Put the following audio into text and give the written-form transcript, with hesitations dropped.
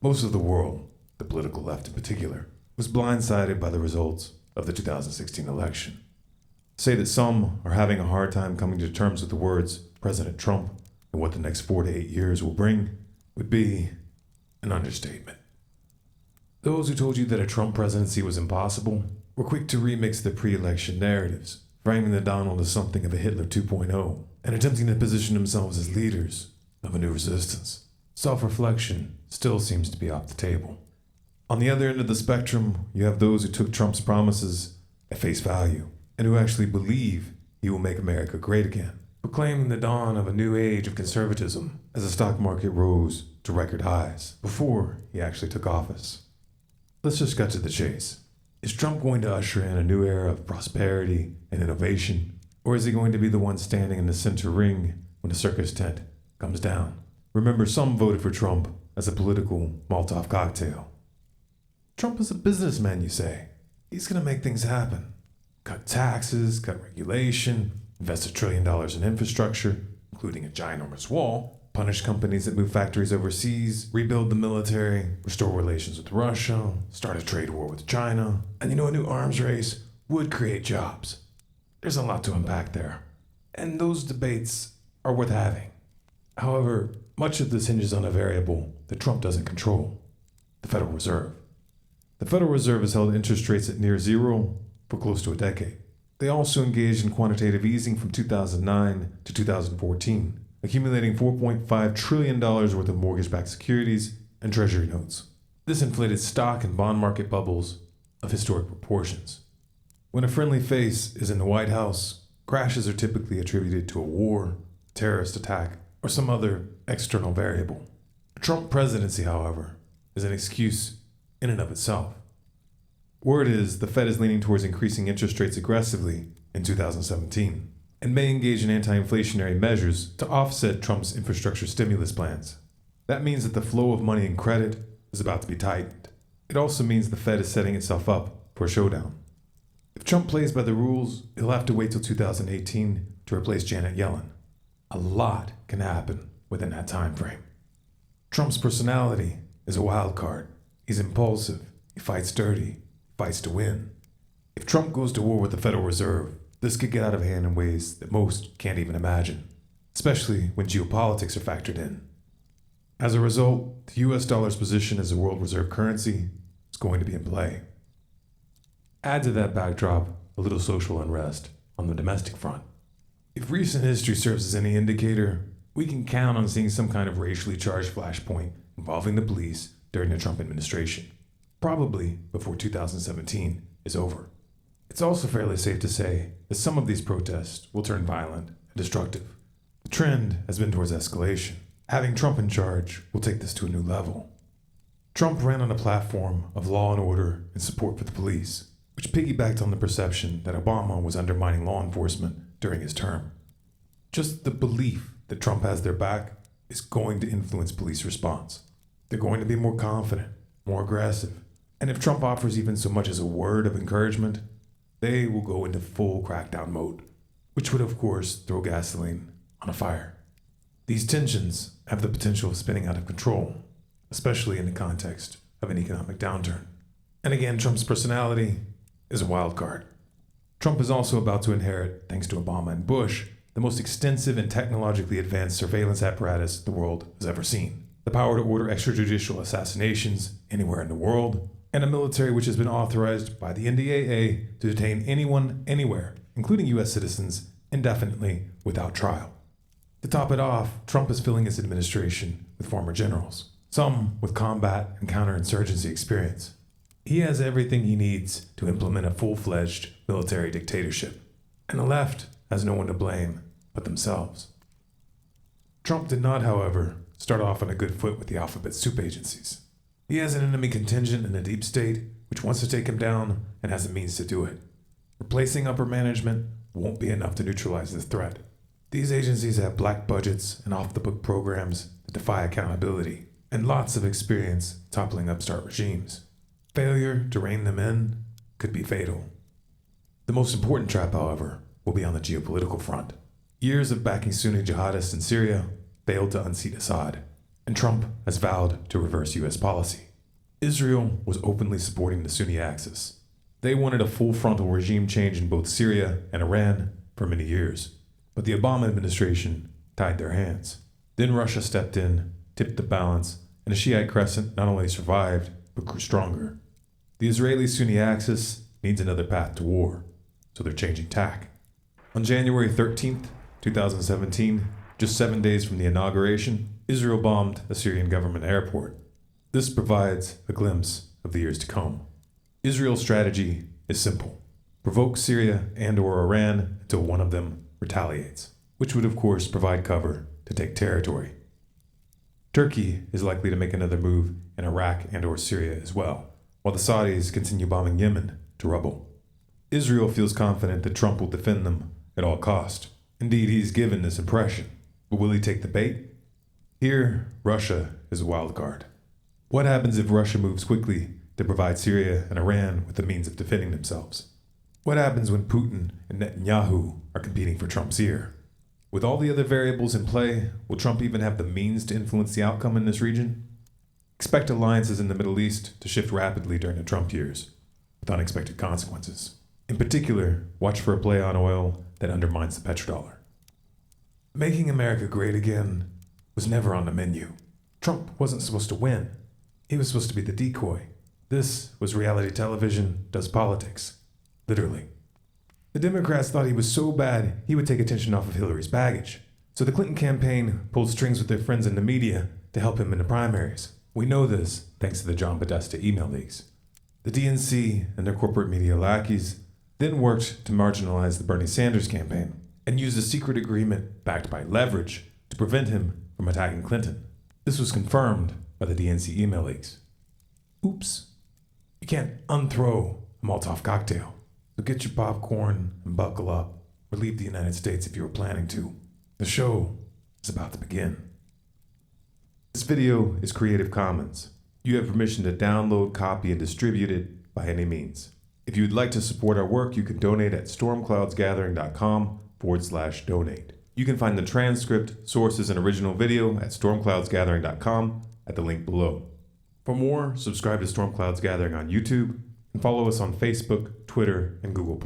Most of the world, the political left in particular, was blindsided by the results of the 2016 election. To say that some are having a hard time coming to terms with the words President Trump and what the next 4 to 8 years will bring would be an understatement. Those who told you that a Trump presidency was impossible were quick to remix the pre-election narratives, framing the Donald as something of a Hitler 2.0 and attempting to position themselves as leaders of a new resistance. Self-reflection still seems to be off the table. On the other end of the spectrum, you have those who took Trump's promises at face value and who actually believe he will make America great again, proclaiming the dawn of a new age of conservatism as the stock market rose to record highs before he actually took office. Let's just cut to the chase. Is Trump going to usher in a new era of prosperity and innovation, or is he going to be the one standing in the center ring when the circus tent comes down? Remember, some voted for Trump as a political Molotov cocktail. Trump is a businessman, you say. He's going to make things happen. Cut taxes, cut regulation, invest $1 trillion in infrastructure, including a ginormous wall, punish companies that move factories overseas, rebuild the military, restore relations with Russia, start a trade war with China, and a new arms race would create jobs. There's a lot to unpack there, and those debates are worth having. However, much of this hinges on a variable that Trump doesn't control: the Federal Reserve. The Federal Reserve has held interest rates at near zero for close to a decade. They also engaged in quantitative easing from 2009 to 2014, accumulating $4.5 trillion worth of mortgage-backed securities and treasury notes. This inflated stock and bond market bubbles of historic proportions. When a friendly face is in the White House, crashes are typically attributed to a war, terrorist attack, or some other external variable. A Trump presidency, however, is an excuse in and of itself. Word is the Fed is leaning towards increasing interest rates aggressively in 2017 and may engage in anti-inflationary measures to offset Trump's infrastructure stimulus plans. That means that the flow of money and credit is about to be tightened. It also means the Fed is setting itself up for a showdown. If Trump plays by the rules, he'll have to wait till 2018 to replace Janet Yellen. A lot can happen within that time frame. Trump's personality is a wild card. He's impulsive, he fights dirty, fights to win. If Trump goes to war with the Federal Reserve, this could get out of hand in ways that most can't even imagine, especially when geopolitics are factored in. As a result, the US dollar's position as a world reserve currency is going to be in play. Add to that backdrop a little social unrest on the domestic front. If recent history serves as any indicator, we can count on seeing some kind of racially charged flashpoint involving the police during the Trump administration, probably before 2017 is over. It's also fairly safe to say that some of these protests will turn violent and destructive. The trend has been towards escalation. Having Trump in charge will take this to a new level. Trump ran on a platform of law and order and support for the police, which piggybacked on the perception that Obama was undermining law enforcement during his term. Just the belief that Trump has their back is going to influence police response. They're going to be more confident, more aggressive, and if Trump offers even so much as a word of encouragement, they will go into full crackdown mode, which would of course throw gasoline on a fire. These tensions have the potential of spinning out of control, especially in the context of an economic downturn. And again, Trump's personality is a wild card. Trump is also about to inherit, thanks to Obama and Bush, the most extensive and technologically advanced surveillance apparatus the world has ever seen. The power to order extrajudicial assassinations anywhere in the world, and a military which has been authorized by the NDAA to detain anyone, anywhere, including U.S. citizens, indefinitely without trial. To top it off, Trump is filling his administration with former generals, some with combat and counterinsurgency experience. He has everything he needs to implement a full-fledged military dictatorship, and the left has no one to blame but themselves. Trump did not, however, start off on a good foot with the alphabet soup agencies. He has an enemy contingent in the deep state which wants to take him down and has the means to do it. Replacing upper management won't be enough to neutralize this threat. These agencies have black budgets and off-the-book programs that defy accountability, and lots of experience toppling upstart regimes. Failure to rein them in could be fatal. The most important trap, however, will be on the geopolitical front. Years of backing Sunni jihadists in Syria failed to unseat Assad. and Trump has vowed to reverse U.S. policy. Israel was openly supporting the Sunni Axis. They wanted a full frontal regime change in both Syria and Iran for many years, but the Obama administration tied their hands. Then Russia stepped in, tipped the balance, and the Shiite crescent not only survived, but grew stronger. The Israeli-Sunni axis needs another path to war, so they're changing tack. On January 13th, 2017, just 7 days from the inauguration, Israel bombed a Syrian government airport. This provides a glimpse of the years to come. Israel's strategy is simple: provoke Syria and/or Iran until one of them retaliates, which would of course provide cover to take territory. Turkey is likely to make another move in Iraq and/or Syria as well, while the Saudis continue bombing Yemen to rubble. Israel feels confident that Trump will defend them at all cost. Indeed, he's given this impression. But will he take the bait? Here, Russia is a wild card. What happens if Russia moves quickly to provide Syria and Iran with the means of defending themselves? What happens when Putin and Netanyahu are competing for Trump's ear? With all the other variables in play, will Trump even have the means to influence the outcome in this region? Expect alliances in the Middle East to shift rapidly during the Trump years, with unexpected consequences. In particular, watch for a play on oil that undermines the petrodollar. Making America great again was never on the menu. Trump wasn't supposed to win. He was supposed to be the decoy. This was reality television does politics. Literally. The Democrats thought he was so bad he would take attention off of Hillary's baggage. So the Clinton campaign pulled strings with their friends in the media to help him in the primaries. We know this thanks to the John Podesta email leaks. The DNC and their corporate media lackeys then worked to marginalize the Bernie Sanders campaign and used a secret agreement backed by leverage to prevent him from attacking Clinton. This was confirmed by the DNC email leaks. Oops. You can't unthrow a Molotov cocktail. So get your popcorn and buckle up, or leave the United States if you were planning to. The show is about to begin. This video is Creative Commons. You have permission to download, copy, and distribute it by any means. If you would like to support our work, you can donate at stormcloudsgathering.com/donate. You can find the transcript, sources, and original video at stormcloudsgathering.com at the link below. For more, subscribe to Storm Clouds Gathering on YouTube and follow us on Facebook, Twitter, and Google+.